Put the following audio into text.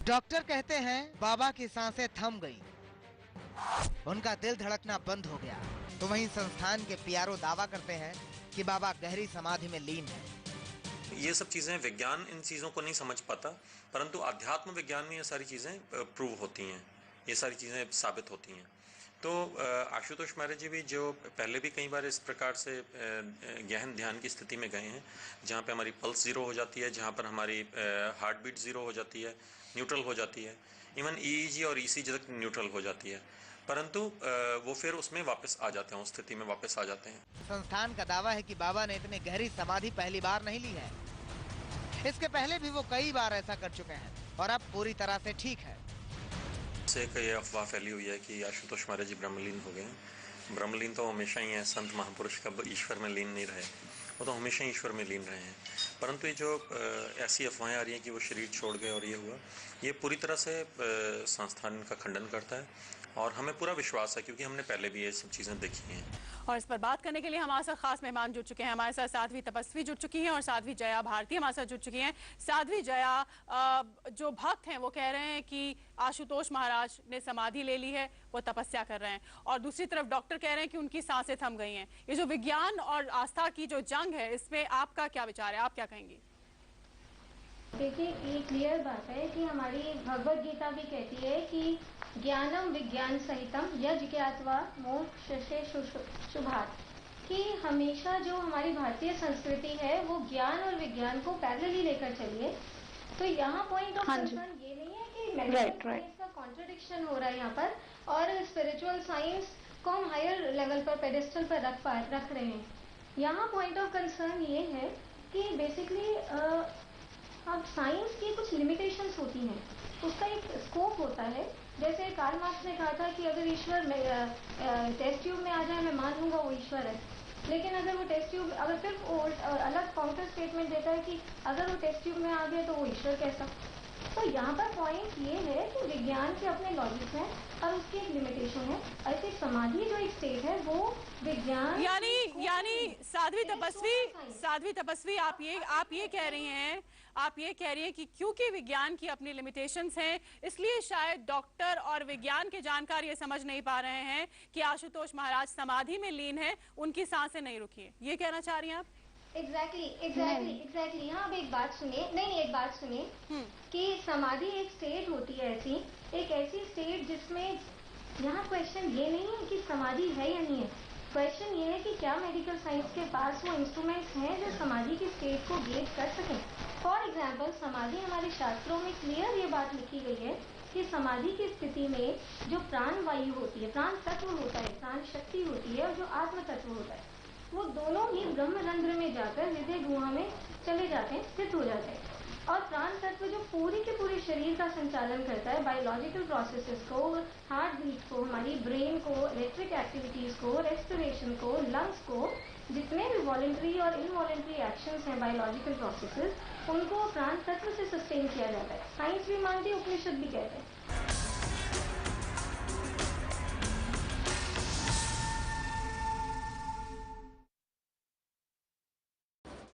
Doctor कहते हैं बाबा की सांसें थम गई, उनका दिल धड़कना बंद हो गया। तो वहीं संस्थान के पीआरओ दावा करते हैं कि बाबा गहरी समाधि में लीन है। ये सब चीजें विज्ञान इन चीजों को नहीं समझ पाता, परंतु अध्यात्म विज्ञान में ये सारी चीजें प्रूव होती हैं, ये सारी चीजें साबित होती हैं। तो आशुतोष महाराज जी भी जो पहले भी कई बार इस प्रकार से गहन ध्यान की स्थिति में गए हैं, जहाँ पे हमारी पल्स जीरो हो जाती है, जहाँ पर हमारी हार्ट बीट जीरो हो जाती है, न्यूट्रल हो जाती है, इवन ईईजी और ईसीजी तक न्यूट्रल हो जाती है, परंतु वो फिर उसमें वापस आ जाते हैं, उस स्थिति में वापस आ जाते हैं। संस्थान का दावा है कि बाबा ने इतनी गहरी समाधि पहली बार नहीं ली है, इसके पहले भी वो कई बार ऐसा कर चुके हैं और अब पूरी तरह से ठीक है। से ये अफवाह फैली हुई है कि आशुतोष महाराज जी ब्रह्मलीन हो गए। ब्रह्मलीन तो हमेशा ही है, संत महापुरुष कब ईश्वर में लीन नहीं रहे, वो तो हमेशा ईश्वर में लीन रहे हैं। परंतु ये जो ऐसी अफवाहें आ रही हैं कि वो शरीर छोड़ गए और ये हुआ, ये पूरी तरह से संस्थान का खंडन करता है और हमें पूरा विश्वास है, क्योंकि हमने पहले भी ये सब चीज़ें देखी हैं। और इस पर बात करने के लिए हमारे साथ खास मेहमान जुड़ चुके हैं। हमारे साथ साध्वी तपस्वी जुड़ चुकी हैं और साध्वी जया भारती हमारे साथ जुड़ चुकी हैं। साध्वी जया, जो भक्त हैं वो कह रहे हैं कि आशुतोष महाराज ने समाधि ले ली है, वो तपस्या कर रहे हैं, और दूसरी तरफ डॉक्टर कह रहे हैं कि उनकी सांसें थम गई हैं। ये जो विज्ञान और आस्था की जो जंग है, इसमें आपका क्या विचार है, आप क्या कहेंगी? देखिए, ये क्लियर बात है कि हमारी भगवत गीता भी कहती है कि ज्ञानम विज्ञान सहितम यज्ञात्वा मोक्ष से शुभात्, कि हमेशा जो हमारी भारतीय संस्कृति है वो ज्ञान और विज्ञान को पैरेलली लेकर चलिए। तो यहाँ पॉइंट ऑफ कंसर्न ये नहीं है कि मेडिकल साइंस का कॉन्ट्रडिक्शन हो रहा है यहाँ पर, और स्पिरिचुअल साइंस को हम हायर लेवल पर पेडेस्टल पर रख रहे हैं। यहाँ पॉइंट ऑफ कंसर्न ये है कि बेसिकली अब साइंस की कुछ लिमिटेशंस होती हैं, उसका एक स्कोप होता है। जैसे कार्ल मार्क्स ने कहा था कि अगर ईश्वर टेस्ट ट्यूब में आ जाए मैं मान लूंगा वो ईश्वर है, लेकिन अगर वो टेस्ट ट्यूब, अगर फिर अलग काउंटर स्टेटमेंट देता है कि अगर वो टेस्ट ट्यूब में आ गया तो वो ईश्वर कैसा। तो यहाँ पर पॉइंट ये है कि विज्ञान के अपने लॉजिक हैं और उसकी एक लिमिटेशन है। ऐसे समाधि जो एक स्टेट है वो विज्ञान यानी साध्वी तपस्वी आप ये कह रही हैं कि क्योंकि विज्ञान की अपनी लिमिटेशंस हैं, इसलिए शायद डॉक्टर और विज्ञान के जानकार ये समझ नहीं पा रहे हैं कि आशुतोष महाराज समाधि में लीन है, उनकी सांसें नहीं रुकी है। ये कहना चाह रही हैं आप? एग्जैक्टली। हाँ, अब एक बात सुनिए कि समाधि एक स्टेट होती है, एक ऐसी स्टेट जिसमें यहाँ क्वेश्चन ये नहीं है कि समाधि है या नहीं है, क्वेश्चन ये है कि क्या मेडिकल साइंस के पास वो इंस्ट्रूमेंट्स हैं जो समाधि की स्टेट को गेज कर सकें। फॉर एग्जाम्पल, समाधि हमारे शास्त्रों में क्लियर ये बात लिखी गई है कि समाधि की स्थिति में जो प्राण वायु होती है, प्राण तत्व होता है, प्राण शक्ति होती है, और जो आत्म तत्व होता है, वो दोनों ही ब्रह्मरंध्र में जाकर हृदय गुहा में चले जाते हैं, स्थित हो जाते हैं। और प्राण तत्व जो पूरी के पूरे शरीर का संचालन करता है, बायोलॉजिकल प्रोसेसेस को, हार्ट बीट को, हमारी ब्रेन को, इलेक्ट्रिक एक्टिविटीज को, रेस्पिरेशन को, लंग्स को, जितने भी वॉलेंट्री और इनवॉलेंट्री एक्शंस हैं बायोलॉजिकल प्रोसेसेस, उनको प्राण तत्व से सस्टेन किया जाता है। साइंस भी मानती है, उपनिषद भी कहते हैं।